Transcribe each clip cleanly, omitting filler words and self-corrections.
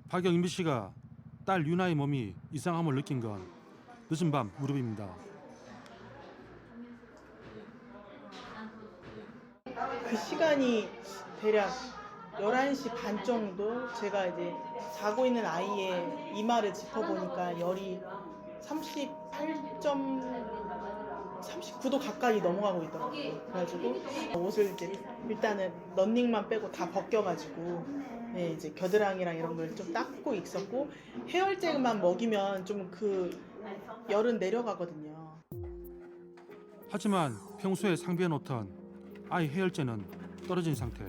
박영미 씨가 딸 유나의 몸이 이상함을 느낀 건 늦은 밤 무렵입니다. 그 시간이 대략 11시 반 정도 제가 이제 자고 있는 아이의 이마를 짚어보니까 열이 39도 가까이 넘어가고 있더라고요. 그래가지고 옷을 이제 일단은 런닝만 빼고 다 벗겨가지고 네, 이제 겨드랑이랑 이런 걸 좀 닦고 있었고 해열제만 먹이면 좀 그 열은 내려가거든요. 하지만 평소에 상비해 놓던 아이 해열제는 떨어진 상태.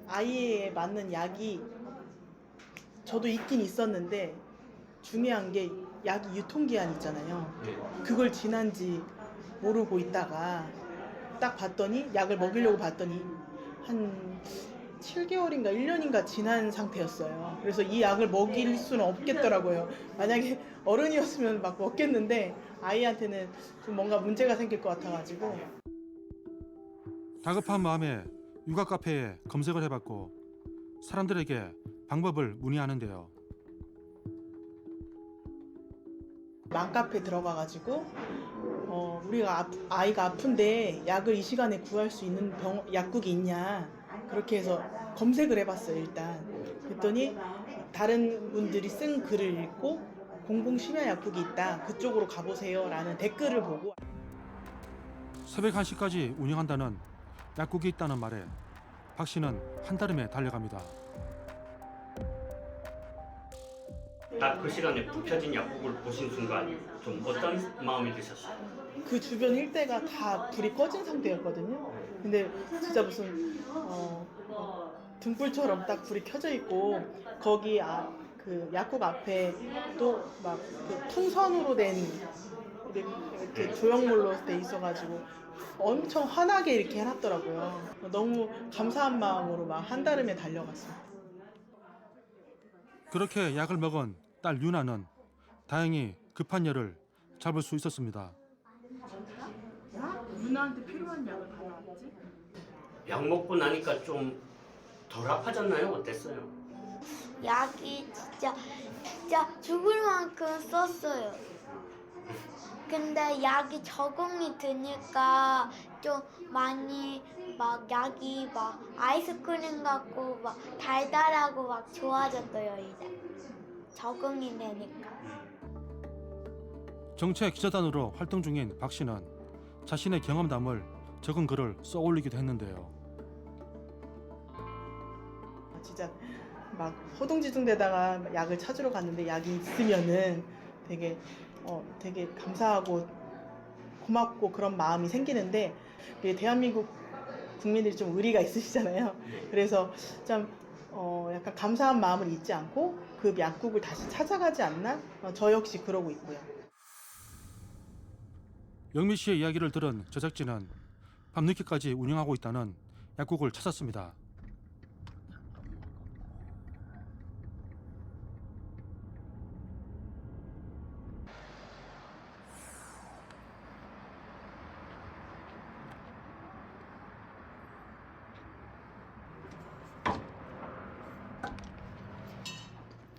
아이에 맞는 약이 저도 있긴 있었는데 중요한 게 약이 유통기한 있잖아요. 그걸 지난지 모르고 있다가 딱 봤더니 약을 먹이려고 봤더니 한 7개월인가 1년인가 지난 상태였어요. 그래서 이 약을 먹일 수는 없겠더라고요. 만약에 어른이었으면 막 먹겠는데 아이한테는 좀 뭔가 문제가 생길 것 같아가지고 다급한 마음에 육아 카페에 검색을 해봤고 사람들에게 방법을 문의하는데요. 맘카페 들어가가지고 우리가 아이가 아픈데 약을 이 시간에 구할 수 있는 약국이 있냐 그렇게 해서 검색을 해봤어요. 일단 그랬더니 다른 분들이 쓴 글을 읽고 공공심야 약국이 있다 그쪽으로 가보세요 라는 댓글을 보고 새벽 1시까지 운영한다는 약국이 있다는 말에 박 씨는 한달음에 달려갑니다. 딱 그 시간에 불 켜진 약국을 보신 순간 좀 어떤 마음이 드셨어요? 그 주변 일대가 다 불이 꺼진 상태였거든요. 근데 진짜 무슨 등불처럼 딱 불이 켜져 있고 거기 그 약국 앞에 또 막 그 풍선으로 된 이렇게 조형물로 돼 있어가지고 엄청 환하게 이렇게 해놨더라고요. 너무 감사한 마음으로 막 한달음에 달려갔어요. 그렇게 약을 먹은 딸 유나는 다행히 급한 열을 잡을 수 있었습니다. 유나한테 필요한 약을 받아왔지? 약 먹고 나니까 좀 덜 아파졌나요? 어땠어요? 약이 진짜 죽을 만큼 썼어요. 근데 약이 적응이 되니까 좀 많이 막 약이 막 아이스크림 같고 막 달달하고 막 좋아졌어요. 이제 적응이 되니까. 정책 기자단으로 활동 중인 박 씨는 자신의 경험담을 적은 글을 써올리기도 했는데요. 진짜 막 허둥지둥대다가 약을 찾으러 갔는데 약이 있으면은 되게 감사하고 고맙고 그런 마음이 생기는데 대한민국 국민들이 좀 의리가 있으시잖아요. 그래서 좀 약간 감사한 마음을 잊지 않고 그 약국을 다시 찾아가지 않나? 저 역시 그러고 있고요. 영미 씨의 이야기를 들은 제작진은 밤늦게까지 운영하고 있다는 약국을 찾았습니다.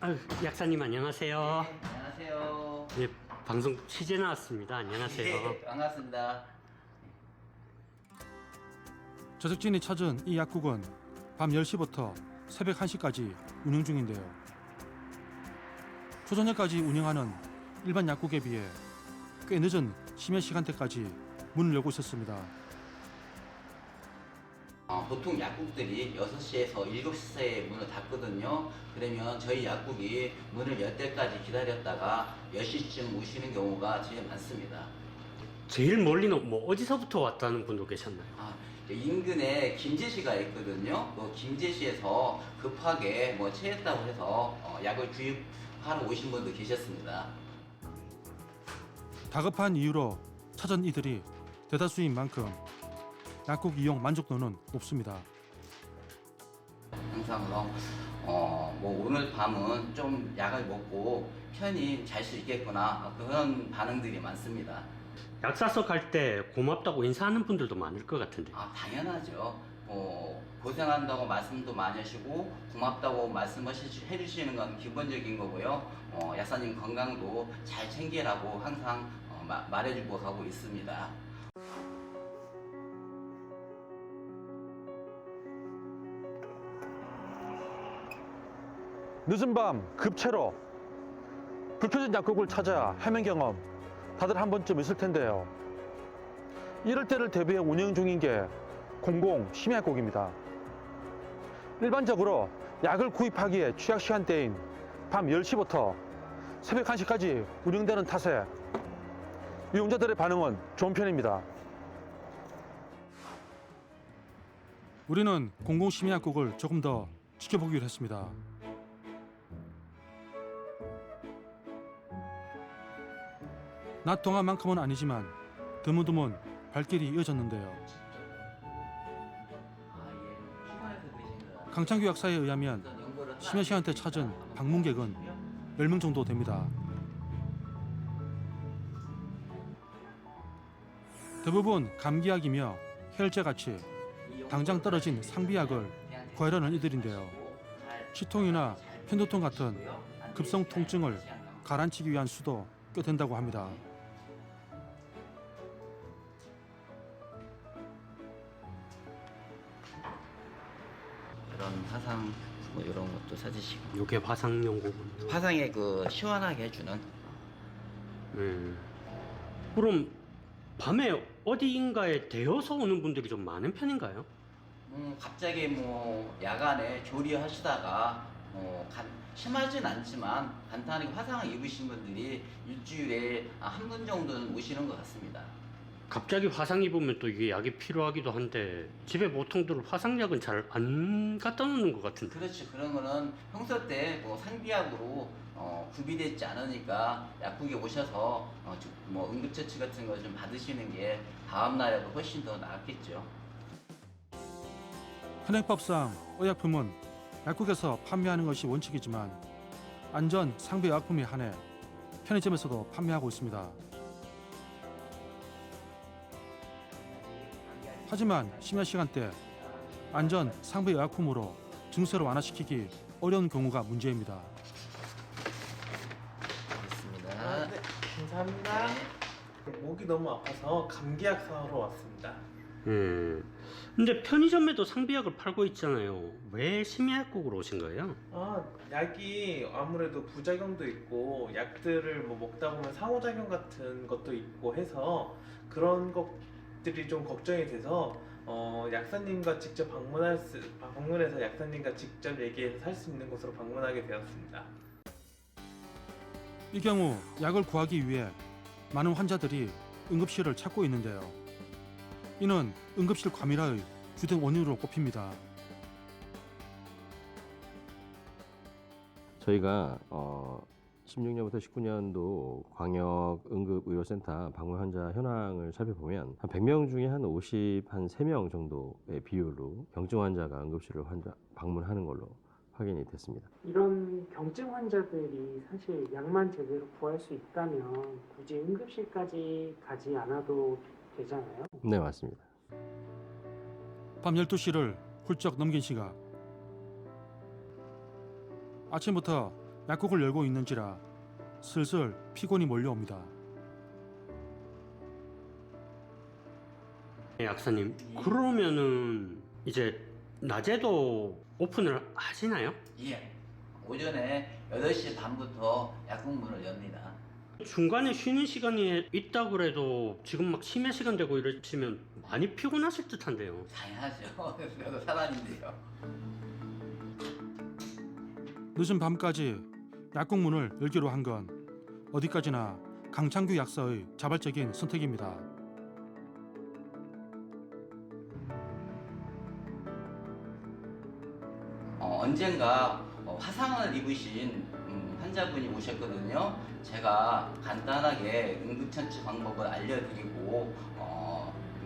아유, 약사님 안녕하세요. 네, 안녕하세요. 네, 방송 취재 나왔습니다. 안녕하세요. 네, 반갑습니다. 제작진이 찾은 이 약국은 밤 10시부터 새벽 1시까지 운영 중인데요. 초저녁까지 운영하는 일반 약국에 비해 꽤 늦은 심야 시간대까지 문을 열고 있었습니다. 보통 약국들이 6시에서 7시에 문을 닫거든요. 그러면 저희 약국이 문을 열 때까지 기다렸다가 10시쯤 오시는 경우가 제일 많습니다. 제일 멀리는 뭐 어디서부터 왔다는 분도 계셨나요? 인근에 김제시가 있거든요. 그 김제시에서 급하게 체했다고 해서 약을 구입하러 오신 분도 계셨습니다. 다급한 이유로 찾은 이들이 대다수인 만큼 약국 이용 만족도는 높습니다. 항상 오늘 밤은 좀 약을 먹고 편히 잘 수 있겠구나 그런 반응들이 많습니다. 약사서 갈 때 고맙다고 인사하는 분들도 많을 것 같은데. 당연하죠. 고생한다고 말씀도 많이 하시고 고맙다고 해주시는 건 기본적인 거고요. 약사님 건강도 잘 챙기라고 항상 말해주고 가고 있습니다. 늦은 밤 급체로 불 켜진 약국을 찾아 헤맨 경험 다들 한 번쯤 있을 텐데요. 이럴 때를 대비해 운영 중인 게 공공 심야약국입니다. 일반적으로 약을 구입하기에 취약 시간대인 밤 10시부터 새벽 1시까지 운영되는 탓에 이용자들의 반응은 좋은 편입니다. 우리는 공공 심야약국을 조금 더 지켜보기로 했습니다. 낮 동안만큼은 아니지만 드문드문 발길이 이어졌는데요. 강창규 약사에 의하면 심야 시간대 찾은 방문객은 10명 정도 됩니다. 대부분 감기약이며 혈제같이 당장 떨어진 상비약을 구하려는 이들인데요. 치통이나 편도통 같은 급성 통증을 가라앉히기 위한 수도 꽤 된다고 합니다. 이런 화상 뭐 이런 것도 사주시고. 이게 화상연고군요. 화상에 시원하게 해주는. 그럼 밤에 어디인가에 대여서 오는 분들이 좀 많은 편인가요? 갑자기 야간에 조리하시다가 심하진 않지만 간단하게 화상을 입으신 분들이 일주일에 한 분 정도는 오시는 것 같습니다. 갑자기 화상 입으면 또 이게 약이 필요하기도 한데 집에 보통들 화상약은 잘 안 갖다 놓는 것 같은데. 그렇지. 그런 거는 평소 때 상비약으로 구비되지 않으니까 약국에 오셔서 응급처치 같은 거 좀 받으시는 게 다음 날에도 훨씬 더 낫겠죠. 현행법상 의약품은 약국에서 판매하는 것이 원칙이지만 안전 상비 의약품에 한해 편의점에서도 판매하고 있습니다. 하지만 심야 시간대 안전 상비 의약품으로 증세를 완화시키기 어려운 경우가 문제입니다. 알겠습니다. 네, 감사합니다. 목이 너무 아파서 감기약 사러 왔습니다. 근데 편의점에도 상비약을 팔고 있잖아요. 왜 심야약국으로 오신 거예요? 약이 아무래도 부작용도 있고 약들을 먹다 보면 상호작용 같은 것도 있고 해서 그런 것들이 좀 걱정이 돼서 약사님과 직접 방문해서 약사님과 직접 얘기해서 살 수 있는 곳으로 방문하게 되었습니다. 이 경우 약을 구하기 위해 많은 환자들이 응급실을 찾고 있는데요. 이는 응급실 과밀화의 주된 원인으로 꼽힙니다. 저희가 16년부터 19년도 광역 응급의료센터 방문 환자 현황을 살펴보면 한 100명 중에 한 53명 정도의 비율로 경증 환자가 응급실을 방문하는 걸로 확인이 됐습니다. 이런 경증 환자들이 사실 약만 제대로 구할 수 있다면 굳이 응급실까지 가지 않아도 되잖아요. 네, 맞습니다. 밤 12시를 훌쩍 넘긴 시각. 아침부터 약국을 열고 있는지라 슬슬 피곤이 몰려옵니다. 약사님, 그러면은 이제 낮에도 오픈을 하시나요? 예. 오전에 8시 반부터 약국 문을 엽니다. 중간에 쉬는 시간이 있다고 그래도 지금 막 심야 시간 되고 이러시면 많이 피곤하실 듯한데요. 당연하죠. 저도 사람인데요. 늦은 밤까지 약국 문을 열기로 한 건 어디까지나 강창규 약사의 자발적인 선택입니다. 언젠가 화상을 입으신 환자분이 오셨거든요. 제가 간단하게 응급처치 방법을 알려드리고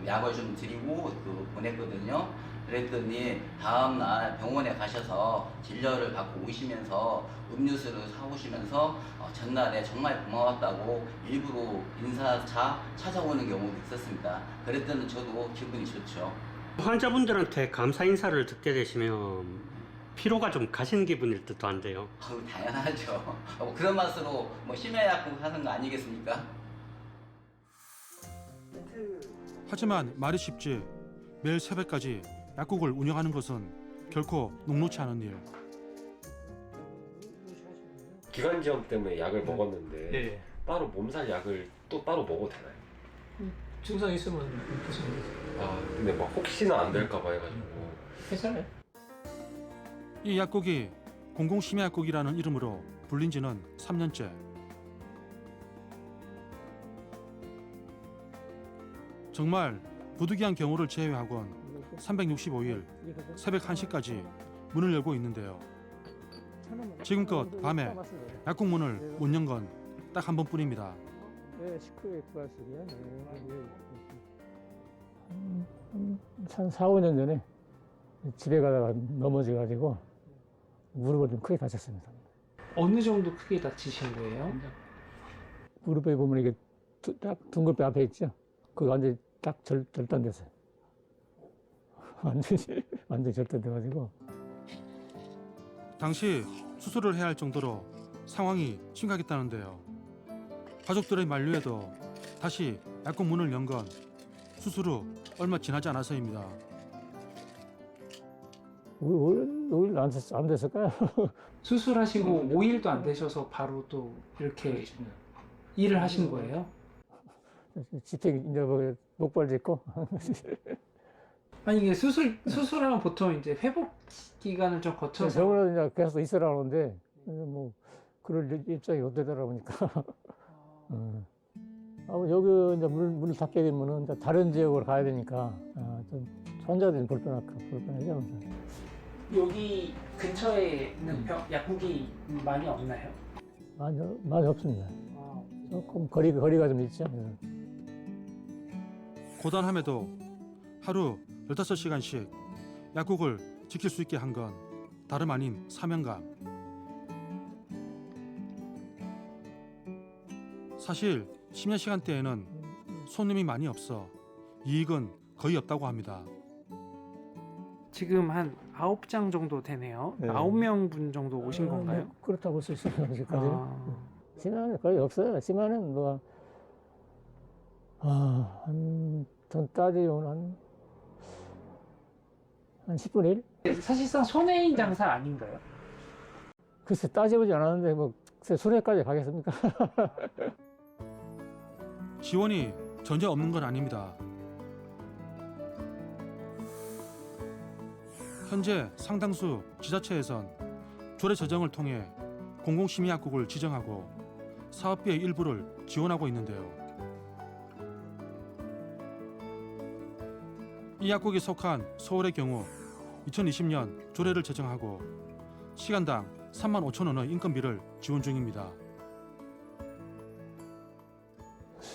약을 좀 드리고 보냈거든요. 그랬더니 다음날 병원에 가셔서 진료를 받고 오시면서 음료수를 사오시면서 전날에 정말 고마웠다고 일부러 인사차 찾아오는 경우도 있었습니다. 그랬더니 저도 기분이 좋죠. 환자분들한테 감사 인사를 듣게 되시면 피로가 좀 가시는 기분일 듯도 한데요. 아우, 당연하죠. 그런 맛으로 뭐 심야약국 하는 거 아니겠습니까? 하지만 말이 쉽지 매일 새벽까지 약국을 운영하는 것은 결코 녹록치 않은 일. 기관지염 때문에 약을 먹었는데 예. 따로 몸살 약을 또 따로 먹어도 되나요? 증상 있으면 드시면 아 근데 막 혹시나 안 될까봐 해가지고. 괜찮아요. 이 약국이 공공심야약국이라는 이름으로 불린 지는 3년째. 정말 부득이한 경우를 제외하곤 365일 새벽 1시까지 문을 열고 있는데요. 지금껏 밤에 약국 문을 못 연 건 딱 한 번뿐입니다. 네, 식후에 구할수이야. 한 4, 5년 전에 집에 가다가 넘어져가지고 무릎을 좀 크게 다쳤습니다. 어느 정도 크게 다치신 거예요? 무릎에 보면 이게 딱 둥글배 앞에 있죠? 그거 완전히 딱 절단됐어요. 완전히 절단돼가지고. 당시 수술을 해야 할 정도로 상황이 심각했다는데요. 가족들의 만류에도 다시 약국 문을 연 건 수술 후 얼마 지나지 않아서입니다. 5일 안 됐을까요? 수술하시고 5일도 안 되셔서 바로 또 이렇게 일을 하신 거예요? 집행 이제 뭐 목발 짚고. 아니 이게 수술하면 보통 이제 회복 기간을 좀 거쳐서 병원에 이제 계속 있으라 그러는데 뭐 그럴 입장이 못 되더라 보니까. 여기 이제 문을 닫게 되면은 이제 다른 지역으로 가야 되니까 좀 환자들이 불편하죠. 여기 근처에 있는 약국이 많이 없나요? 많이 없습니다. 조금 거리가 좀 있죠. 고단함에도 하루 15시간씩 약국을 지킬 수 있게 한 건 다름 아닌 사명감. 사실 심야 시간대에는 손님이 많이 없어 이익은 거의 없다고 합니다. 지금 한 9장 정도 되네요. 네. 9명분 정도 오신 건가요? 뭐 그렇다고 볼 수 있어요. 아직까지. 아, 심야는 거의 없어요. 심야는 뭐 전 따지면 한 10분의 1? 사실상 손해인 장사 아닌가요? 글쎄 따져보지 않았는데 뭐 글쎄 손해까지 가겠습니까? 지원이 전혀 없는 건 아닙니다. 현재 상당수 지자체에선 조례 제정을 통해 공공심야약국을 지정하고 사업비의 일부를 지원하고 있는데요. 이 약국이 속한 서울의 경우 2020년 조례를 제정하고 시간당 35,000원의 인건비를 지원 중입니다.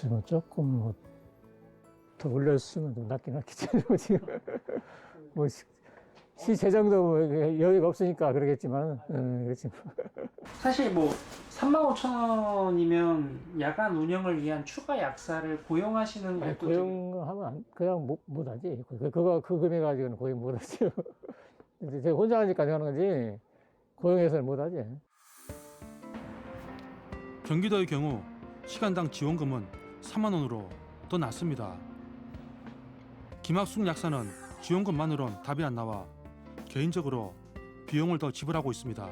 뭐 조금 더 올렸으면 좀 낫긴 하겠지. 지금 뭐 시 재정도 뭐 여유가 없으니까 그러겠지만 그렇지. 사실 뭐 35,000원이면 야간 운영을 위한 추가 약사를 고용하시는 것도 고용하면 그냥 못하지. 그 금액 가지고는 고용 못하지. 제가 혼자 하니까 하는 거지 고용해서는 못하지. 경기도의 경우 시간당 지원금은 3만 원으로 더 낮습니다. 김학숙 약사는 지원금만으론 답이 안 나와 개인적으로 비용을 더 지불하고 있습니다.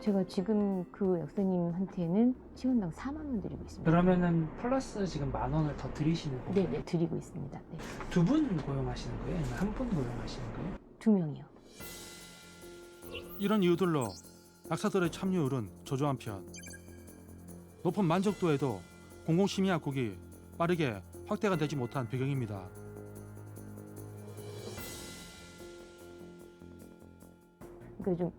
제가 지금 그 약사님한테는 시간당 4만 원 드리고 있습니다. 그러면은 플러스 지금 10,000원을 더 드리시는 거예요? 네, 드리고 있습니다. 네. 2분 고용하시는 거예요? 아니면 1분 고용하시는 거예요? 2명이요. 이런 이유들로 약사들의 참여율은 저조한 편. 높은 만족도에도 공공심야약국이 빠르게 확대가 되지 못한 배경입니다. 그러니까 좀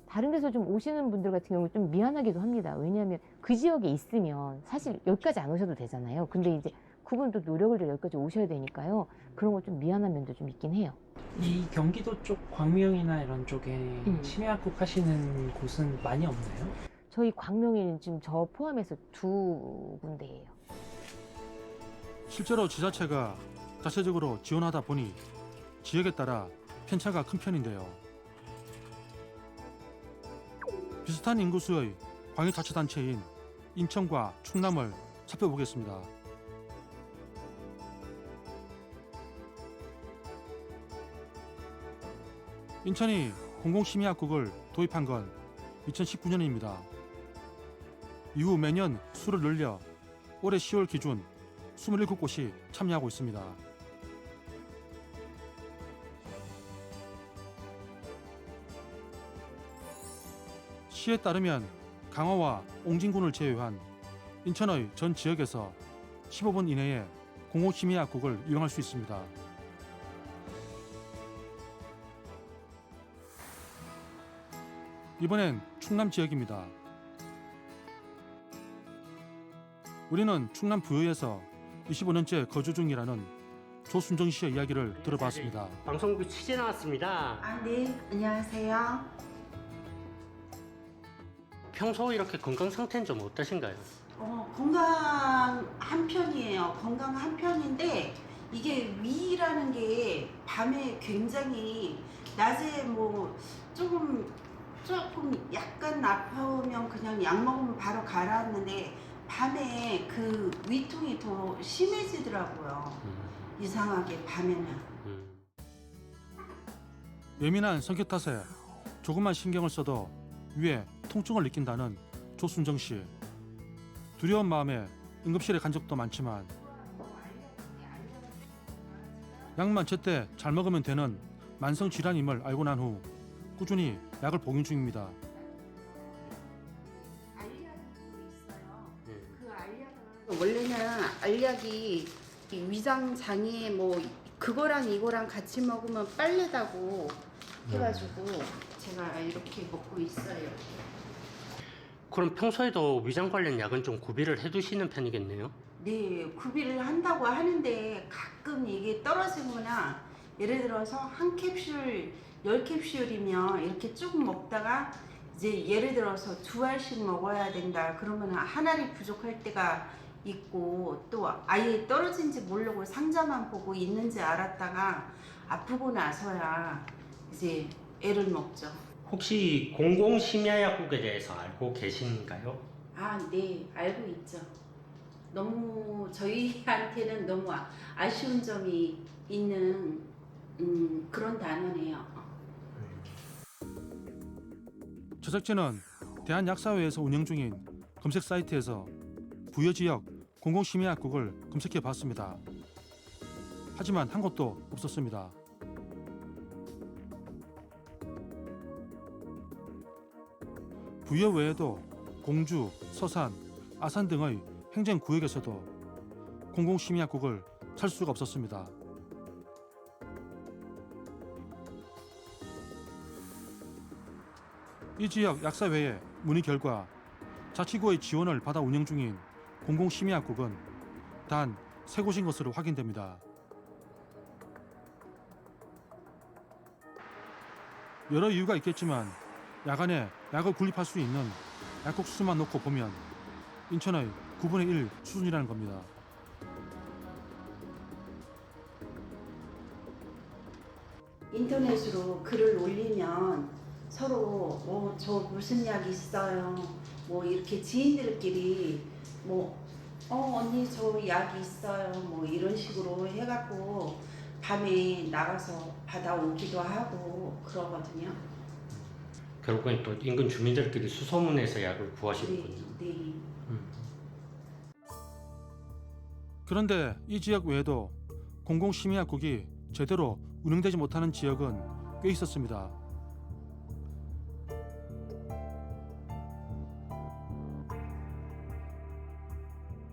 다른 데서 좀 오시는 분들 같은 경우 좀 미안하기도 합니다. 왜냐하면 그 지역에 있으면 사실 여기까지 안 오셔도 되잖아요. 근데 이제 그분도 노력을 들여 여기까지 오셔야 되니까요. 그런 거 좀 미안한 면도 좀 있긴 해요. 이 경기도 쪽 광명이나 이런 쪽에 심야약국 하시는 곳은 많이 없나요? 저희 광명에는 지금 저 포함해서 2군데예요. 실제로 지자체가 자체적으로 지원하다 보니 지역에 따라 편차가 큰 편인데요. 비슷한 인구수의 광역자치단체인 인천과 충남을 살펴보겠습니다. 인천이 공공심의학국을 도입한 건 2019년입니다. 이후 매년 수를 늘려 올해 10월 기준 27곳이 참여하고 있습니다. 시에 따르면 강화와 옹진군을 제외한 인천의 전 지역에서 15분 이내에 공공심의학국을 이용할 수 있습니다. 이번엔 충남 지역입니다. 우리는 충남 부여에서 25년째 거주 중이라는 조순정 씨의 이야기를 들어봤습니다. 방송국 취재 나왔습니다. 아, 네. 안녕하세요. 평소 이렇게 건강 상태는 좀 어떠신가요? 건강한 편이에요. 건강한 편인데 이게 위라는 게 밤에 굉장히 낮에 뭐 조금 약간 아프면 그냥 약 먹으면 바로 가라앉는데 밤에 그 위통이 더 심해지더라고요. 이상하게 밤에는. 예민한 성격 탓에 조금만 신경을 써도 위에 통증을 느낀다는 조순정 씨. 두려운 마음에 응급실에 간 적도 많지만 약만 제때 잘 먹으면 되는 만성 질환임을 알고 난 후 꾸준히 약을 복용 중입니다. 원래는 알약이 위장 장애 뭐 그거랑 이거랑 같이 먹으면 빨래다고 해가지고 제가 이렇게 먹고 있어요. 그럼 평소에도 위장 관련 약은 좀 구비를 해두시는 편이겠네요? 네, 구비를 한다고 하는데 가끔 이게 떨어지거나 예를 들어서 한 캡슐, 10캡슐이면 이렇게 쭉 먹다가 이제 예를 들어서 2알씩 먹어야 된다 그러면 한 알이 부족할 때가 있고 또 아예 떨어진지 모르고 상자만 보고 있는지 알았다가 아프고 나서야 이제 애를 먹죠. 혹시 공공심야약국에 대해서 알고 계신가요? 아, 네, 알고 있죠. 너무 저희한테는 너무 아쉬운 점이 있는 그런 단어네요. 제작진은 대한약사회에서 운영 중인 검색 사이트에서 부여 지역 공공심의학국을 검색해 봤습니다. 하지만 한 곳도 없었습니다. 부여 외에도 공주, 서산, 아산 등의 행정구역에서도 공공심의학국을 찾을 수가 없었습니다. 이 지역 약사회의 문의 결과 자치구의 지원을 받아 운영 중인 공공심의학국은 단 3곳인 것으로 확인됩니다. 여러 이유가 있겠지만 야간에 약을 구입할 수 있는 약국 수만 놓고 보면 인천의 9분의 1 수준이라는 겁니다. 인터넷으로 글을 올리면 서로 뭐 저 무슨 약 있어요 뭐 이렇게 지인들끼리 뭐 언니 저 약 있어요 뭐 이런 식으로 해갖고 밤에 나가서 받아오기도 하고 그러거든요. 결국엔 또 인근 주민들끼리 수소문해서 약을 구하시는군요. 네. 그런데 이 지역 외에도 공공심의학국이 제대로 운영되지 못하는 지역은 꽤 있었습니다.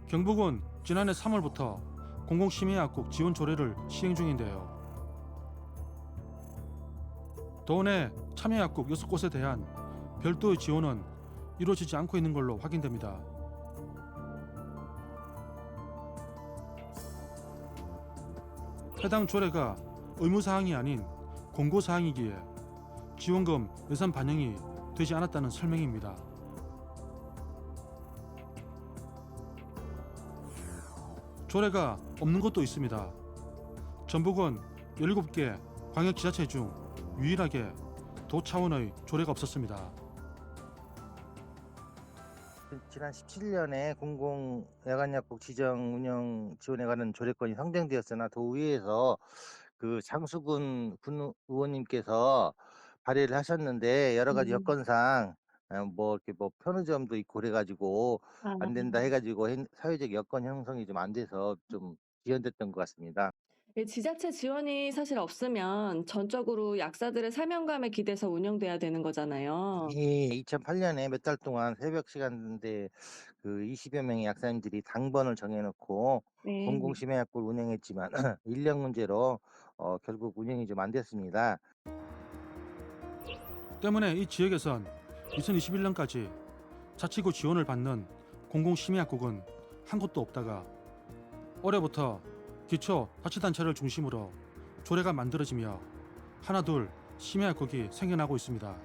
경북은 지난해 3월부터 공공심의학국 지원 조례를 시행 중인데요. 도내 참여약국 6곳에 대한 별도의 지원은 이루어지지 않고 있는 걸로 확인됩니다. 해당 조례가 의무사항이 아닌 공고사항이기에 지원금 예산 반영이 되지 않았다는 설명입니다. 조례가 없는 곳도 있습니다. 전북은 17개 광역지자체 중 유일하게 도 차원의 조례가 없었습니다. 지난 17년에 공공 야간약국 지정 운영 지원에 관한 조례건이 상정되었으나 도의회에서 그 장수근 군 의원님께서 발의를 하셨는데 여러 가지 여건상 뭐 이렇게 뭐 편의점도 있고 그래가지고 안 된다 해가지고 사회적 여건 형성이 좀 안 돼서 좀 지연됐던 것 같습니다. 지자체 지원이 사실 없으면 전적으로 약사들의 사명감에 기대서 운영돼야 되는 거잖아요. 예, 2008년에 몇 달 동안 새벽 시간대 그 20여 명의 약사님들이 당번을 정해놓고 네. 공공심야약국을 운영했지만 인력 문제로 결국 운영이 좀 안 됐습니다. 때문에 이 지역에선 2021년까지 자치구 지원을 받는 공공심야약국은 한 곳도 없다가 올해부터 기초자치단체를 중심으로 조례가 만들어지며 하나둘 심야약국이 생겨나고 있습니다.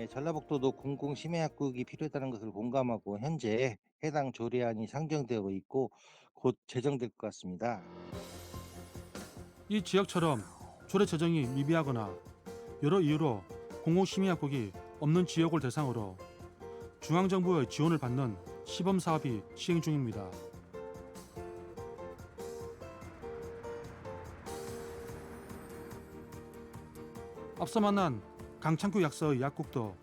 전라북도도 공공심야약국이 필요하다는 것을 공감하고 현재 해당 조례안이 상정되고 있고 곧 제정될 것 같습니다. 이 지역처럼 조례 제정이 미비하거나 여러 이유로 공공심야약국이 없는 지역을 대상으로 중앙정부의 지원을 받는 시범사업이 시행 중입니다. 앞서 만난 강창규 약사의 약국도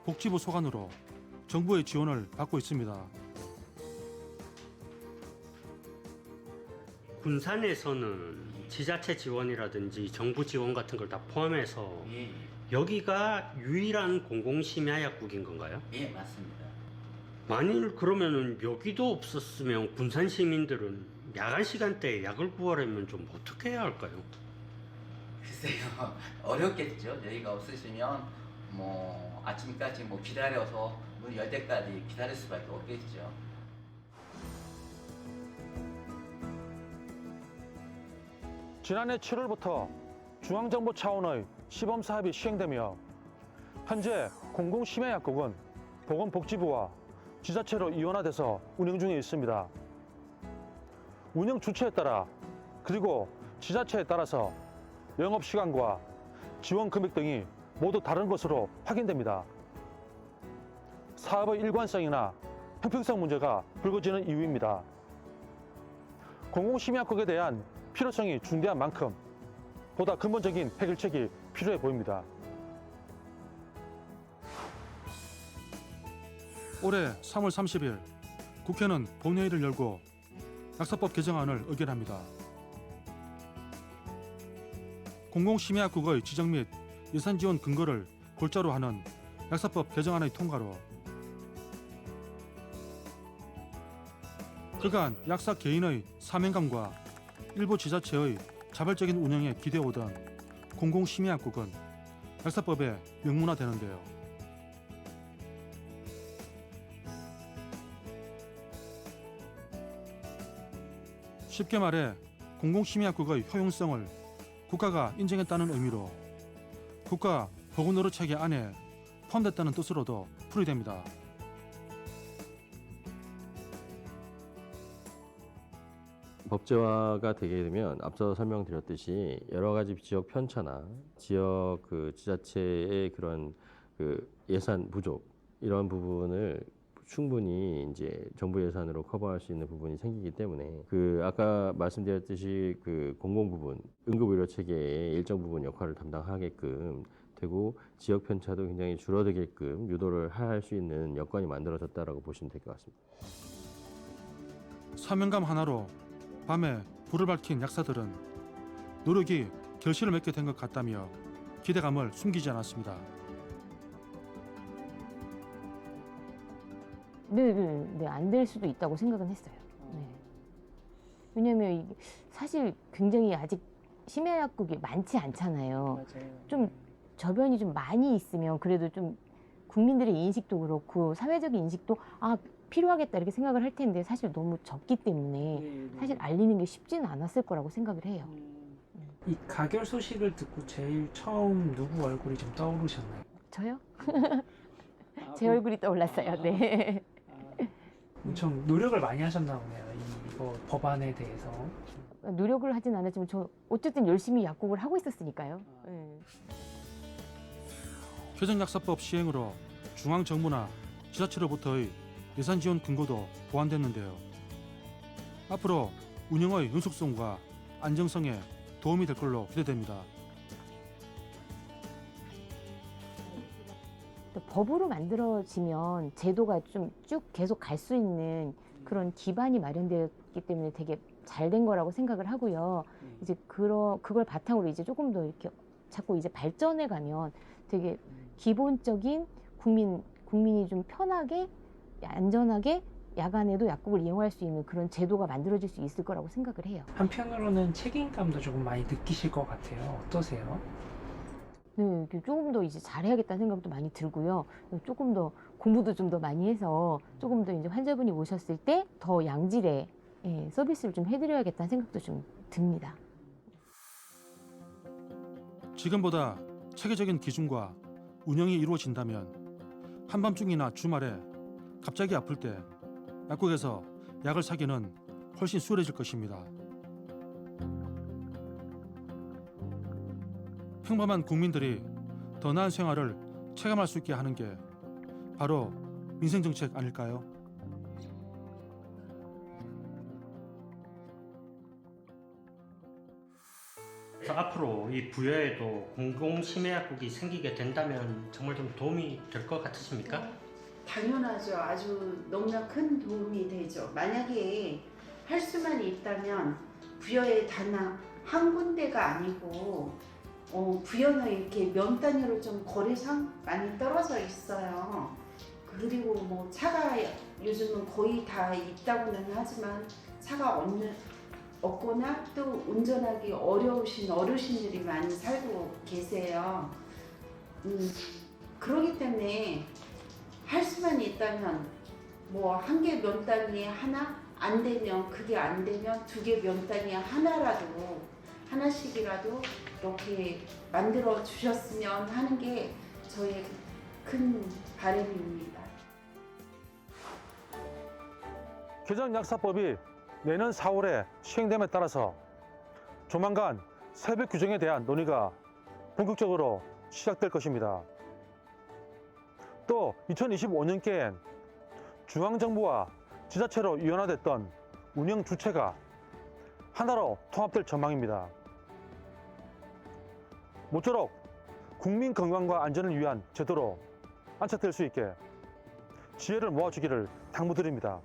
복지부 소관으로 정부의 지원을 받고 있습니다. 군산에서는 지자체 지원이라든지 정부 지원 같은 걸 다 포함해서 예, 여기가 유일한 공공심야약국인 건가요? 예, 맞습니다. 만일 그러면은 여기도 없었으면 군산 시민들은 야간 시간대에 약을 구하려면 좀 어떻게 해야 할까요? 글쎄요, 어렵겠죠. 여기가 없으시면 뭐 아침까지 뭐 기다려서 문 열 때까지 기다릴 수밖에 없겠죠. 지난해 7월부터 중앙정부 차원의 시범사업이 시행되며 현재 공공심야약국은 보건복지부와 지자체로 이원화돼서 운영 중에 있습니다. 운영 주체에 따라 그리고 지자체에 따라서 영업시간과 지원 금액 등이 모두 다른 것으로 확인됩니다. 사업의 일관성이나 형평성 문제가 불거지는 이유입니다. 공공심야약국에 대한 필요성이 중대한 만큼 보다 근본적인 해결책이 필요해 보입니다. 올해 3월 30일 국회는 본회의를 열고 약사법 개정안을 의결합니다. 공공심야약국의 지정 및 예산 지원 근거를 골자로 하는 약사법 개정안의 통과로 그간 약사 개인의 사명감과 일부 지자체의 자발적인 운영에 기대오던 공공심야약국은 약사법에 명문화되는데요. 쉽게 말해 공공심야약국의 효용성을 국가가 인정했다는 의미로 국가 보건의료체계 안에 포함됐다는 뜻으로도 풀이됩니다. 법제화가 되게 되면 앞서 설명드렸듯이 여러 가지 지역 편차나 지역 그 지자체의 그런 그 예산 부족 이런 부분을 충분히 이제 정부 예산으로 커버할 수 있는 부분이 생기기 때문에 그 아까 말씀드렸듯이 그 공공 부분 응급의료 체계의 일정 부분 역할을 담당하게끔 되고 지역 편차도 굉장히 줄어들게끔 유도를 할 수 있는 여건이 만들어졌다라고 보시면 될 것 같습니다. 사명감 하나로 밤에 불을 밝힌 약사들은 노력이 결실을 맺게 된 것 같다며 기대감을 숨기지 않았습니다. 네, 안 될 수도 있다고 생각은 했어요. 네. 왜냐하면 이게 사실 굉장히 아직 심야약국이 많지 않잖아요. 맞아요. 좀 저변이 좀 많이 있으면 그래도 좀 국민들의 인식도 그렇고 사회적인 인식도 필요하겠다 이렇게 생각을 할 텐데 사실 너무 적기 때문에 사실 알리는 게 쉽지는 않았을 거라고 생각을 해요. 이 가결 소식을 듣고 제일 처음 누구 얼굴이 좀 떠오르셨나요? 저요? 제 얼굴이 떠올랐어요. 네. 엄청 노력을 많이 하셨나 보네요. 이거 법안에 대해서. 노력을 하진 않았지만 저 어쨌든 열심히 약국을 하고 있었으니까요. 네. 개정약사법 시행으로 중앙정부나 지자체로부터의 예산 지원 근거도 보완됐는데요. 앞으로 운영의 능숙성과 안정성에 도움이 될 걸로 기대됩니다. 또 법으로 만들어지면 제도가 좀 쭉 계속 갈 수 있는 그런 기반이 마련되었기 때문에 되게 잘 된 거라고 생각을 하고요. 이제 그걸 바탕으로 이제 조금 더 이렇게 자꾸 이제 발전해 가면 되게 기본적인 국민이 좀 편하게 안전하게 야간에도 약국을 이용할 수 있는 그런 제도가 만들어질 수 있을 거라고 생각을 해요. 한편으로는 책임감도 조금 많이 느끼실 것 같아요. 어떠세요? 네, 조금 더 이제 잘해야겠다는 생각도 많이 들고요. 조금 더 공부도 좀 더 많이 해서 조금 더 이제 환자분이 오셨을 때 더 양질의 서비스를 좀 해드려야겠다는 생각도 좀 듭니다. 지금보다 체계적인 기준과 운영이 이루어진다면 한밤중이나 주말에 갑자기 아플 때 약국에서 약을 사기는 훨씬 수월해질 것입니다. 평범한 국민들이 더 나은 생활을 체감할 수 있게 하는 게 바로 민생정책 아닐까요? 그래서 앞으로 이 부여에도 공공심해약국이 생기게 된다면 정말 좀 도움이 될 것 같으십니까? 당연하죠. 아주 너무나 큰 도움이 되죠. 만약에 할 수만 있다면 부여에 단 한 군데가 아니고 부여는 이렇게 면 단위로 좀 거래상 많이 떨어져 있어요. 그리고 뭐 차가 요즘은 거의 다 있다고는 하지만 차가 없거나 또 운전하기 어려우신 어르신들이 많이 살고 계세요. 그렇기 때문에 할 수만 있다면 뭐 한 개 면 단위에 하나 안 되면 그게 안 되면 두 개 면 단위에 하나씩이라도 이렇게 만들어 주셨으면 하는 게 저의 큰 바람입니다. 개정약사법이 내년 4월에 시행됨에 따라서 조만간 세배 규정에 대한 논의가 본격적으로 시작될 것입니다. 또 2025년께엔 중앙정부와 지자체로 이원화됐던 운영 주체가 하나로 통합될 전망입니다. 모쪼록 국민 건강과 안전을 위한 제도로 안착될 수 있게 지혜를 모아주기를 당부드립니다.